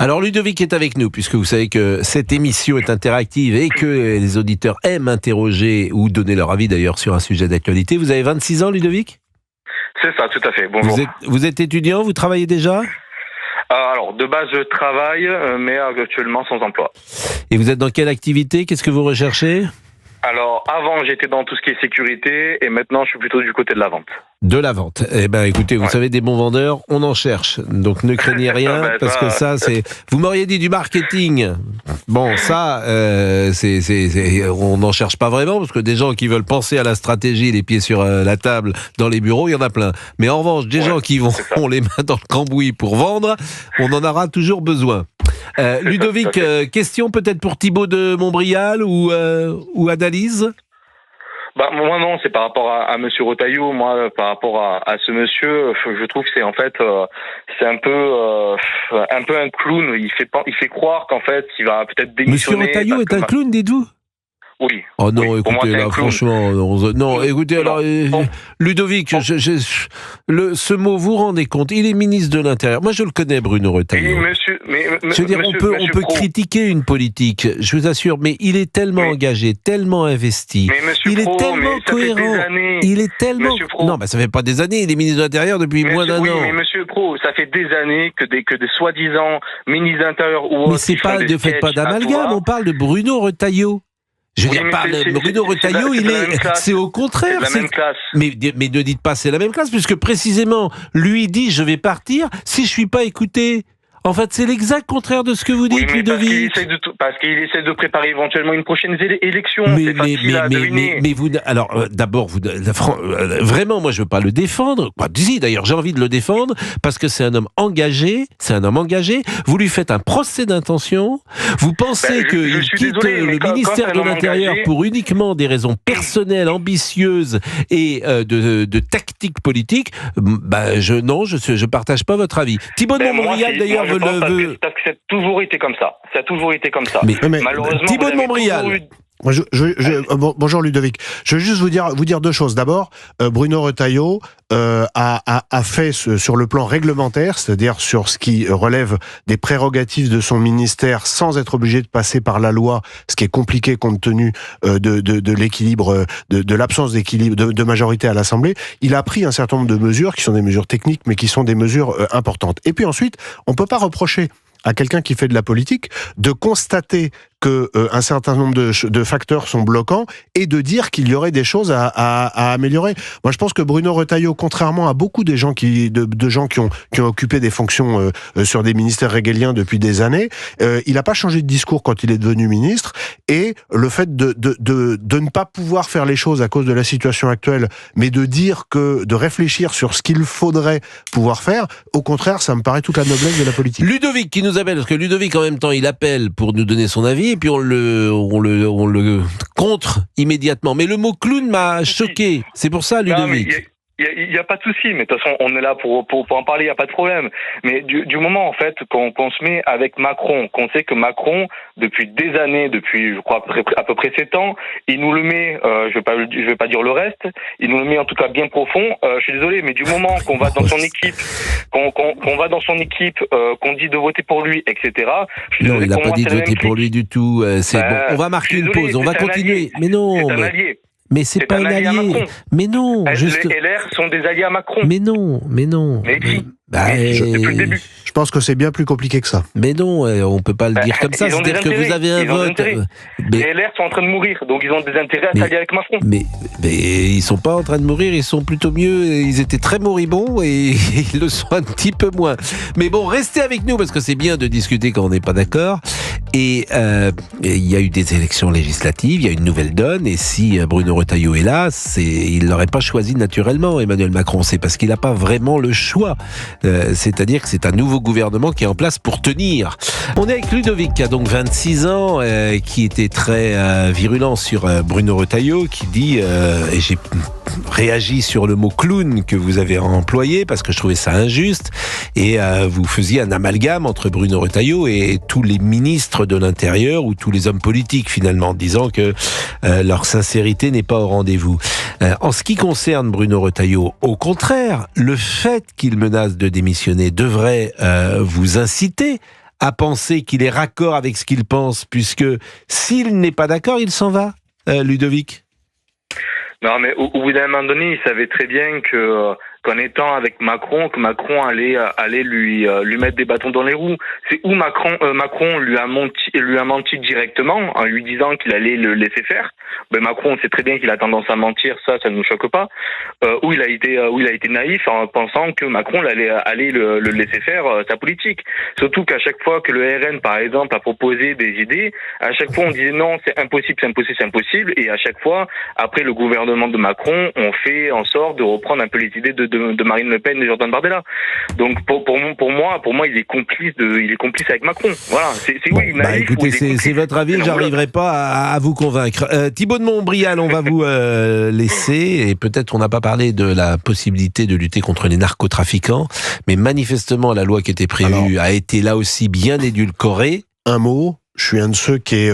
Alors Ludovic est avec nous, puisque vous savez que cette émission est interactive et que les auditeurs aiment interroger ou donner leur avis d'ailleurs sur un sujet d'actualité. Vous avez 26 ans, Ludovic ? C'est ça, tout à fait. Bonjour. Vous êtes étudiant, vous travaillez déjà ? Alors, de base, je travaille, mais actuellement sans emploi. Et vous êtes dans quelle activité ? Qu'est-ce que vous recherchez ? Alors, avant, j'étais dans tout ce qui est sécurité, et maintenant, je suis plutôt du côté de la vente. De la vente. Eh ben, écoutez, vous savez, des bons vendeurs, on en cherche. Donc, ne craignez rien, parce que ça, c'est... Vous m'auriez dit du marketing. Bon, ça, on n'en cherche pas vraiment, parce que des gens qui veulent penser à la stratégie, les pieds sur la table, dans les bureaux, il y en a plein. Mais en revanche, des gens qui ont les mains dans le cambouis pour vendre, on en aura toujours besoin. Ludovic, question peut-être pour Thibaut de Montbrial ou Adalise ? Moi non, c'est par rapport à Monsieur Retailleau. Moi, par rapport à ce monsieur, je trouve que c'est en fait, c'est un peu un clown. Il fait croire qu'en fait, il va peut-être démissionner. Monsieur Retailleau est un clown, dites-vous ? Oui. Oh non, oui, écoutez, là, franchement, non, écoutez, alors, Ludovic, ce mot, vous rendez compte, il est ministre de l'Intérieur. Moi, je le connais, Bruno Retailleau. Je veux dire, on peut critiquer une politique, je vous assure, mais il est tellement engagé, tellement investi, il est tellement cohérent, il est tellement... Non, ça fait pas des années, il est ministre de l'Intérieur depuis moins d'un an. Oui, mais Monsieur Pro, ça fait des années que des soi-disant ministres de l'Intérieur ou autres... Mais c'est pas, ne faites pas d'amalgame, on parle de Bruno Retailleau. Je veux dire, Bruno Retailleau, c'est au contraire. C'est la même classe. Mais ne dites pas c'est la même classe, puisque précisément, lui dit je vais partir si je suis pas écouté. En fait, c'est l'exact contraire de ce que vous dites, Ludovic. Parce qu'il essaie de préparer éventuellement une prochaine élection. C'est facile à deviner. Mais vous, alors, d'abord, vraiment, moi, je veux pas le défendre. D'ailleurs, j'ai envie de le défendre parce que c'est un homme engagé. Vous lui faites un procès d'intention. Vous pensez qu'il quitte le ministère de l'Intérieur pour uniquement des raisons personnelles, ambitieuses et de tactique politique. Je partage pas votre avis. Thibaut de Montbrial, d'ailleurs, parce que ça a toujours été comme ça. Mais malheureusement, Thibaut de Montbrial. Bonjour Ludovic. Je veux juste vous dire deux choses. D'abord, Bruno Retailleau a fait sur le plan réglementaire, c'est-à-dire sur ce qui relève des prérogatives de son ministère sans être obligé de passer par la loi, ce qui est compliqué compte tenu de l'équilibre, de l'absence d'équilibre de majorité à l'Assemblée. Il a pris un certain nombre de mesures qui sont des mesures techniques, mais qui sont des mesures importantes. Et puis ensuite, on peut pas reprocher à quelqu'un qui fait de la politique de constater que un certain nombre de facteurs sont bloquants et de dire qu'il y aurait des choses à améliorer. Moi, je pense que Bruno Retailleau, contrairement à beaucoup des gens qui ont occupé des fonctions sur des ministères régaliens depuis des années, il n'a pas changé de discours quand il est devenu ministre, et le fait de ne pas pouvoir faire les choses à cause de la situation actuelle, mais de réfléchir sur ce qu'il faudrait pouvoir faire, au contraire, ça me paraît toute la noblesse de la politique. Ludovic qui nous appelle, parce que Ludovic en même temps il appelle pour nous donner son avis, et puis on le contre immédiatement. Mais le mot clown m'a choqué. C'est pour ça, Ludovic. Il n'y a pas de souci, mais de toute façon, on est là pour en parler, il n'y a pas de problème. Mais du moment, en fait, qu'on se met avec Macron, qu'on sait que Macron, depuis des années, depuis, je crois, à peu près 7 ans, il nous le met, je vais pas dire le reste, il nous le met en tout cas bien profond. Je suis désolé, mais du moment qu'on va dans son équipe, qu'on dit de voter pour lui, etc. Non, il n'a pas dit de voter pour lui du tout. Bon. On va marquer une pause, on va continuer. Mais non. C'est un allié. Mais c'est pas un allié. Mais non. Les LR sont des alliés à Macron. Mais non. Mais si. Depuis le début. Je pense que c'est bien plus compliqué que ça. Mais non, on peut pas le dire comme ça. C'est-à-dire que vous avez un vote. Les LR sont en train de mourir, donc ils ont des intérêts à s'allier avec Macron. Mais ils sont pas en train de mourir, ils sont plutôt mieux. Ils étaient très moribonds et ils le sont un petit peu moins. Mais bon, restez avec nous parce que c'est bien de discuter quand on n'est pas d'accord. Et il y a eu des élections législatives, il y a une nouvelle donne. Et si Bruno Retailleau est là, il l'aurait pas choisi naturellement, Emmanuel Macron. C'est parce qu'il n'a pas vraiment le choix. C'est-à-dire que c'est un nouveau gouvernement qui est en place pour tenir. On est avec Ludovic, qui a donc 26 ans, qui était très virulent sur Bruno Retailleau, qui dit, et j'ai réagi sur le mot clown que vous avez employé, parce que je trouvais ça injuste, et vous faisiez un amalgame entre Bruno Retailleau et tous les ministres de l'Intérieur, ou tous les hommes politiques finalement, en disant que leur sincérité n'est pas au rendez-vous. En ce qui concerne Bruno Retailleau, au contraire, le fait qu'il menace de démissionner devrait vous inciter à penser qu'il est raccord avec ce qu'il pense, puisque s'il n'est pas d'accord, il s'en va, Ludovic? Non, mais au bout d'un moment donné, il savait très bien qu'en étant avec Macron, que Macron allait lui mettre des bâtons dans les roues. C'est où Macron lui a menti directement en lui disant qu'il allait le laisser faire. Ben Macron, on sait très bien qu'il a tendance à mentir, ça ne nous choque pas. Où il a été naïf en pensant que Macron allait le laisser faire sa politique. Surtout qu'à chaque fois que le RN, par exemple, a proposé des idées, à chaque fois on disait non, c'est impossible, et à chaque fois, après le gouvernement de Macron, on fait en sorte de reprendre un peu les idées de Marine Le Pen et Jordan Bardella. Donc pour moi, il est complice avec Macron. Voilà, c'est oui, naïf. Écoutez, c'est votre avis, j'arriverai pas à vous convaincre. Thibaut de Montbrial, on va vous laisser, et peut-être on n'a pas parlé de la possibilité de lutter contre les narcotrafiquants, mais manifestement la loi qui était prévue a été là aussi bien édulcorée. Un mot. Je suis un de ceux qui est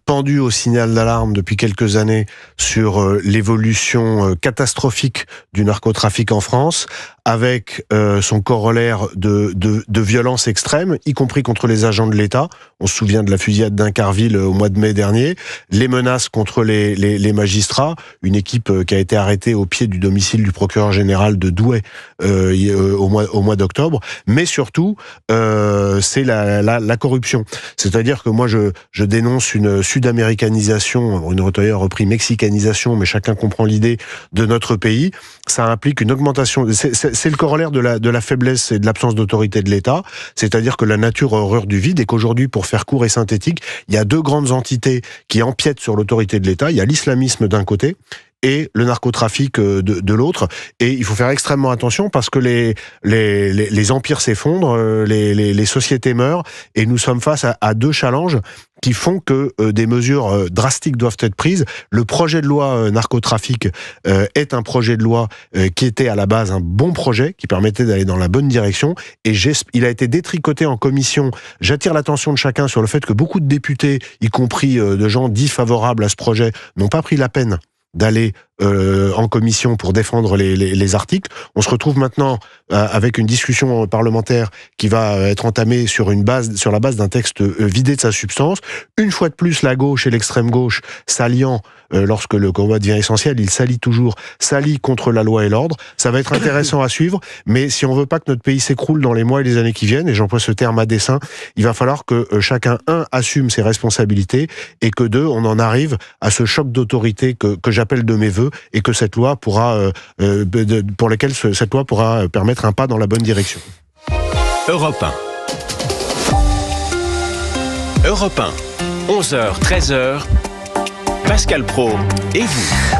pendu au signal d'alarme depuis quelques années sur l'évolution catastrophique du narcotrafic en France, avec son corollaire de violence extrême, y compris contre les agents de l'État. On se souvient de la fusillade d'Incarville au mois de mai dernier, les menaces contre les magistrats, une équipe qui a été arrêtée au pied du domicile du procureur général de Douai au mois d'octobre, mais surtout c'est la corruption. C'est-à-dire que moi je dénonce une sud-américanisation, Bruno Retailleau a repris mexicanisation, mais chacun comprend l'idée de notre pays. Ça implique une augmentation, c'est le corollaire de la faiblesse et de l'absence d'autorité de l'État, c'est-à-dire que la nature a horreur du vide et qu'aujourd'hui, pour faire court et synthétique, il y a deux grandes entités qui empiètent sur l'autorité de l'État. Il y a l'islamisme d'un côté et le narcotrafic de l'autre. Et il faut faire extrêmement attention parce que les empires s'effondrent, les sociétés meurent, et nous sommes face à deux challenges qui font que des mesures drastiques doivent être prises. Le projet de loi narcotrafic est un projet de loi qui était à la base un bon projet, qui permettait d'aller dans la bonne direction, et il a été détricoté en commission. J'attire l'attention de chacun sur le fait que beaucoup de députés, y compris de gens dits favorables à ce projet, n'ont pas pris la peine d'aller en commission pour défendre les articles. On se retrouve maintenant avec une discussion parlementaire qui va être entamée sur la base d'un texte vidé de sa substance. Une fois de plus, la gauche et l'extrême gauche s'alliant, lorsque le combat devient essentiel, ils s'allient contre la loi et l'ordre. Ça va être intéressant à suivre, mais si on veut pas que notre pays s'écroule dans les mois et les années qui viennent, et j'emploie ce terme à dessein, il va falloir que chacun, assume ses responsabilités, et que deux, on en arrive à ce choc d'autorité que j'appelle de mes vœux, et que cette loi pourra, pour lesquels cette loi pourra permettre un pas dans la bonne direction. Europe 1. Europe 1. 11h, 13h. Pascal Praud et vous.